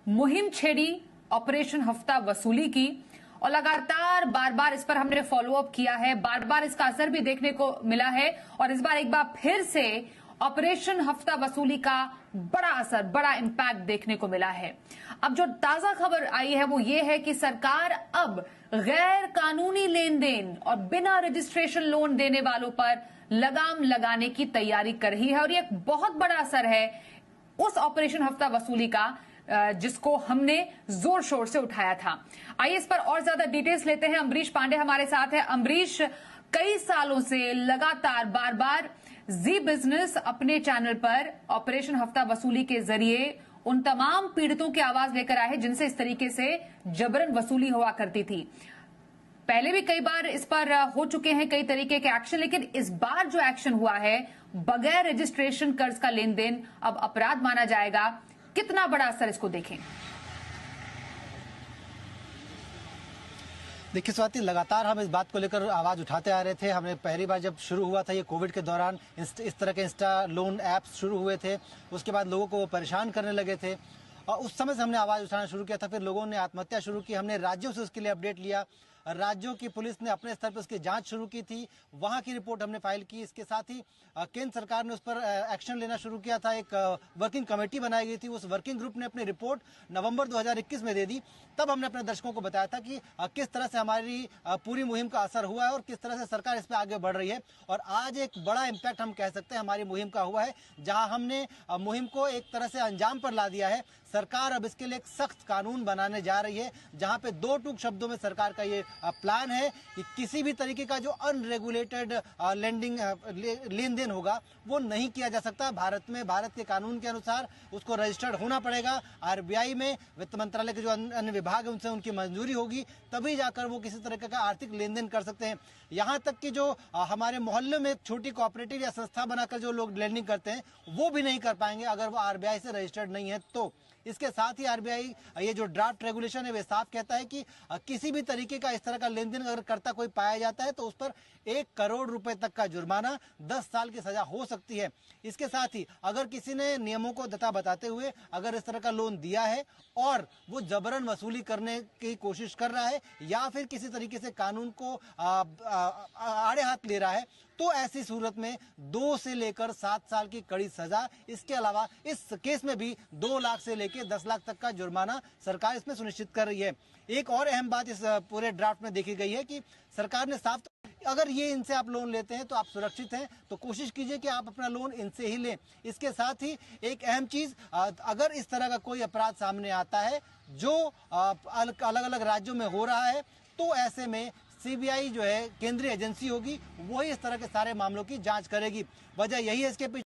मुहिम छेड़ी, ऑपरेशन हफ्ता वसूली की और लगातार बार बार इस पर हमने फॉलो अप किया है, बार बार इसका असर भी देखने को मिला है और इस बार एक बार फिर से ऑपरेशन हफ्ता वसूली का बड़ा असर, बड़ा इंपैक्ट देखने को मिला है। अब जो ताजा खबर आई है वो ये है कि सरकार अब गैर कानूनी लेन देन और बिना रजिस्ट्रेशन लोन देने वालों पर लगाम लगाने की तैयारी कर रही है और ये एक बहुत बड़ा असर है उस ऑपरेशन हफ्ता वसूली का जिसको हमने जोर शोर से उठाया था। आइए इस पर और ज्यादा डिटेल्स लेते हैं। अमरीश पांडे हमारे साथ है। अमरीश, कई सालों से लगातार बार बार जी बिजनेस अपने चैनल पर ऑपरेशन हफ्ता वसूली के जरिए उन तमाम पीड़ितों की आवाज लेकर आए जिनसे इस तरीके से जबरन वसूली हुआ करती थी। पहले भी कई बार इस पर हो चुके हैं कई तरीके के एक्शन, लेकिन इस बार जो एक्शन हुआ है, बगैर रजिस्ट्रेशन कर्ज का लेन देन अब अपराध माना जाएगा। कितना बड़ा असर इसको देखें? देखिए स्वाति, लगातार हम इस बात को लेकर आवाज़ उठाते आ रहे थे। हमने पहली बार जब शुरू हुआ था ये कोविड के दौरान, इस तरह के इंस्टा लोन ऐप्स शुरू हुए थे, उसके बाद लोगों को वो परेशान करने लगे थे और उस समय से हमने आवाज़ उठाना शुरू किया था। फिर लोगों ने आत्महत्या शुरू की, हमने राज्यों से उसके लिए अपडेट लिया। राज्यों की पुलिस ने अपने स्तर पर उसकी जांच शुरू की थी, वहां की रिपोर्ट हमने फाइल की। इसके साथ ही केंद्र सरकार ने उस पर एक्शन लेना शुरू किया था। एक वर्किंग कमेटी बनाई गई थी, उस वर्किंग ग्रुप ने अपनी रिपोर्ट नवंबर 2021 में दे दी। तब हमने अपने दर्शकों को बताया था कि किस तरह से हमारी पूरी मुहिम का असर हुआ है और किस तरह से सरकार इस पर आगे बढ़ रही है। और आज एक बड़ा इम्पैक्ट हम कह सकते हैं हमारी मुहिम का हुआ है, जहां हमने मुहिम को एक तरह से अंजाम पर ला दिया है। सरकार अब इसके लिए एक सख्त कानून बनाने जा रही है, जहां पे दो टूक शब्दों में सरकार का ये प्लान है कि किसी भी तरीके का जो अनरेगुलेटेड लेंडिंग लेन देन होगा वो नहीं किया जा सकता। भारत में, भारत के कानून के अनुसार उसको रजिस्टर्ड होना पड़ेगा। आरबीआई में, वित्त मंत्रालय के जो अन्य विभाग है उनसे उनकी मंजूरी होगी, तभी जाकर वो किसी तरह का आर्थिक लेन देन कर सकते हैं। यहाँ तक कि जो हमारे मोहल्ले में एक छोटी कोऑपरेटिव या संस्था बनाकर जो लोग लेंडिंग करते हैं वो भी नहीं कर पाएंगे अगर वो आरबीआई से रजिस्टर्ड नहीं है। तो इसके साथ ही आरबीआई ये जो ड्राफ्ट रेगुलेशन है वे साफ कहता है कि किसी भी तरीके का इस तरह का लेन देन अगर करता कोई पाया जाता है तो उस पर 1 करोड़ रुपए तक का जुर्माना, 10 साल की सजा हो सकती है। इसके साथ ही अगर किसी ने नियमों को दता बताते हुए अगर इस तरह का लोन दिया है और वो जबरन वसूली करने की कोशिश कर रहा है या फिर किसी तरीके से कानून को आड़े हाथ ले रहा है, तो ऐसी सूरत में 2 से लेकर 7 साल की कड़ी सजा। इसके अलावा इस केस में भी 2 लाख से लेकर 10 लाख तक का जुर्माना सरकार इसमें सुनिश्चित कर रही है। एक और अहम बात इस पूरे ड्राफ्ट में देखी गई है कि सरकार ने साफ, अगर ये इनसे आप लोन लेते हैं तो आप सुरक्षित हैं, तो कोशिश कीजिए कि आप अपना लोन इनसे ही लें। इसके साथ ही एक अहम चीज, अगर इस तरह का कोई अपराध सामने आता है जो अलग अलग राज्यों में हो रहा है, तो ऐसे में सीबीआई जो है केंद्रीय एजेंसी होगी, वही इस तरह के सारे मामलों की जांच करेगी। वजह यही है इसके पीछे